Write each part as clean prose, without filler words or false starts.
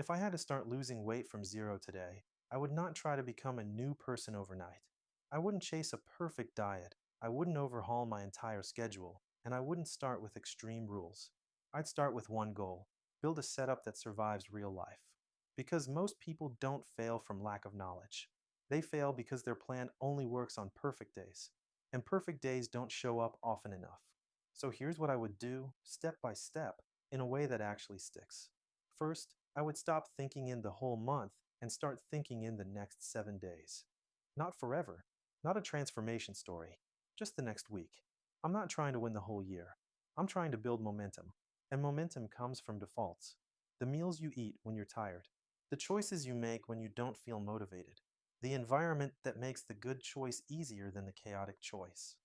If I had to start losing weight from zero today, I would not try to become a new person overnight. I wouldn't chase a perfect diet, I wouldn't overhaul my entire schedule, and I wouldn't start with extreme rules. I'd start with one goal: build a setup that survives real life. Because most people don't fail from lack of knowledge. They fail because their plan only works on perfect days, and perfect days don't show up often enough. So here's what I would do, step by step, in a way that actually sticks. First, I would stop thinking in the whole month and start thinking in the next 7 days. Not forever, not a transformation story, just the next week. I'm not trying to win the whole year. I'm trying to build momentum. And momentum comes from defaults. The meals you eat when you're tired, the choices you make when you don't feel motivated, the environment that makes the good choice easier than the chaotic choice.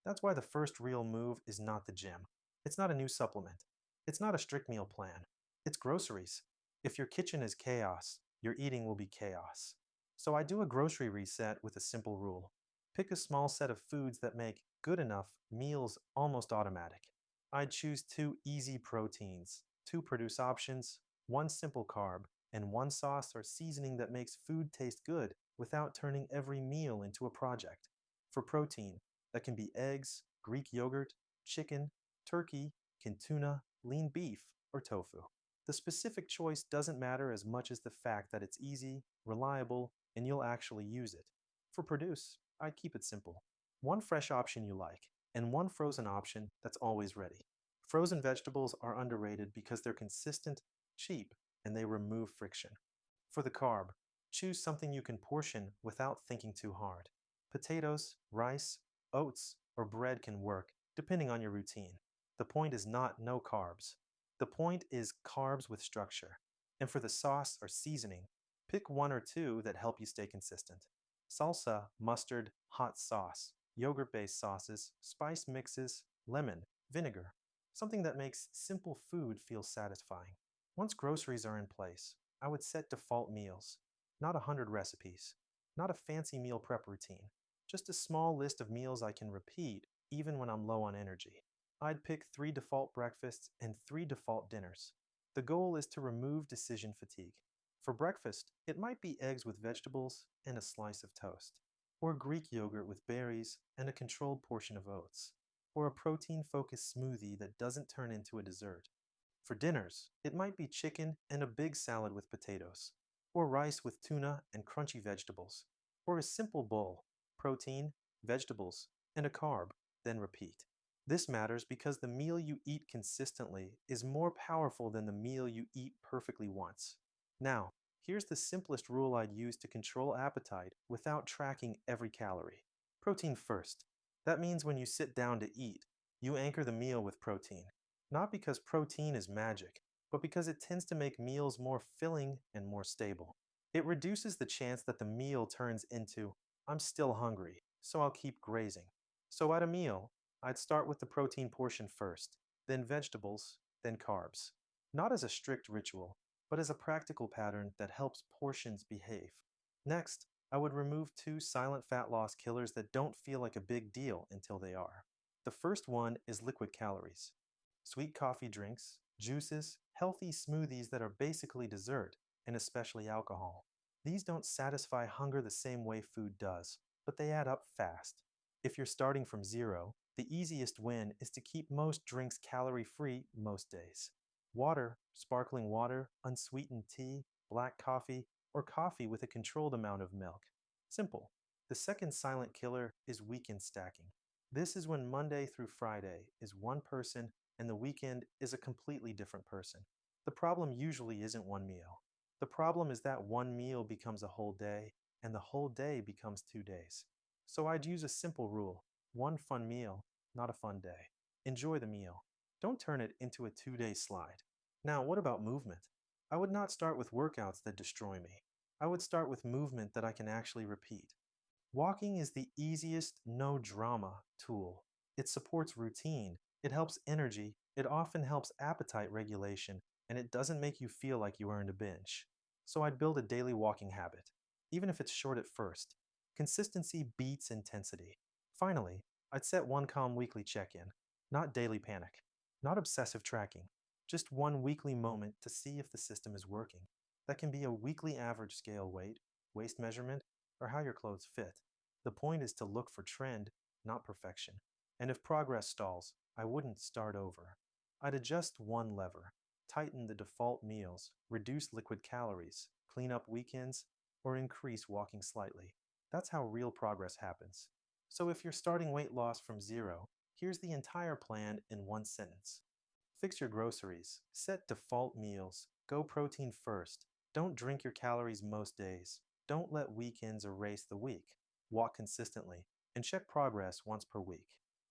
That's why the first real move is not the gym. It's not a new supplement. It's not a strict meal plan. It's groceries. If your kitchen is chaos, your eating will be chaos. So I do a grocery reset with a simple rule. Pick a small set of foods that make good enough meals almost automatic. I'd choose two easy proteins, two produce options, one simple carb, and one sauce or seasoning that makes food taste good without turning every meal into a project. For protein, that can be eggs, Greek yogurt, chicken, turkey, tuna, lean beef, or tofu. The specific choice doesn't matter as much as the fact that it's easy, reliable, and you'll actually use it. For produce, I'd keep it simple. One fresh option you like, and one frozen option that's always ready. Frozen vegetables are underrated because they're consistent, cheap, and they remove friction. For the carb, choose something you can portion without thinking too hard. Potatoes, rice, oats, or bread can work, depending on your routine. The point is not no carbs. The point is carbs with structure. And for the sauce or seasoning, pick one or two that help you stay consistent. Salsa, mustard, hot sauce, yogurt based sauces, spice mixes, lemon, vinegar. Something that makes simple food feel satisfying. Once groceries are in place, I would set default meals. Not 100 recipes. Not a fancy meal prep routine. Just a small list of meals I can repeat even when I'm low on energy. I'd pick 3 default breakfasts and 3 default dinners. The goal is to remove decision fatigue. For breakfast, it might be eggs with vegetables and a slice of toast, or Greek yogurt with berries and a controlled portion of oats, or a protein focused smoothie that doesn't turn into a dessert. For dinners, it might be chicken and a big salad with potatoes, or rice with tuna and crunchy vegetables, or a simple bowl: protein, vegetables, and a carb, then repeat. This matters because the meal you eat consistently is more powerful than the meal you eat perfectly once. Now, here's the simplest rule I'd use to control appetite without tracking every calorie. Protein first. That means when you sit down to eat, you anchor the meal with protein. Not because protein is magic, but because it tends to make meals more filling and more stable. It reduces the chance that the meal turns into, I'm still hungry, so I'll keep grazing. So at a meal, I'd start with the protein portion first, then vegetables, then carbs. Not as a strict ritual, but as a practical pattern that helps portions behave. Next, I would remove two silent fat loss killers that don't feel like a big deal until they are. The first one is liquid calories. Sweet coffee drinks, juices, healthy smoothies that are basically dessert, and especially alcohol. These don't satisfy hunger the same way food does, but they add up fast. If you're starting from zero, the easiest win is to keep most drinks calorie free most days. Water, sparkling water, unsweetened tea, black coffee, or coffee with a controlled amount of milk. Simple. The second silent killer is weekend stacking. This is when Monday through Friday is one person and the weekend is a completely different person. The problem usually isn't one meal. The problem is that one meal becomes a whole day, and the whole day becomes 2 days. So I'd use a simple rule: one fun meal, not a fun day. Enjoy the meal. Don't turn it into a 2 day slide. Now, what about movement? I would not start with workouts that destroy me. I would start with movement that I can actually repeat. Walking is the easiest, no drama tool. It supports routine, it helps energy, it often helps appetite regulation, and it doesn't make you feel like you earned a binge. So I'd build a daily walking habit, even if it's short at first. Consistency beats intensity. Finally, I'd set one calm weekly check in, not daily panic, not obsessive tracking, just one weekly moment to see if the system is working. That can be a weekly average scale weight, waist measurement, or how your clothes fit. The point is to look for trend, not perfection. And if progress stalls, I wouldn't start over. I'd adjust one lever, tighten the default meals, reduce liquid calories, clean up weekends, or increase walking slightly. That's how real progress happens. So if you're starting weight loss from zero, here's the entire plan in one sentence. Fix your groceries, set default meals, go protein first, don't drink your calories most days, don't let weekends erase the week, walk consistently, and check progress once per week.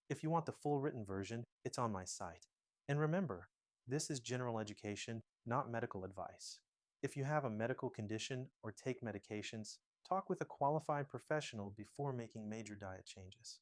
If you want the full written version, it's on my site. And remember, this is general education, not medical advice. If you have a medical condition or take medications, talk with a qualified professional before making major diet changes.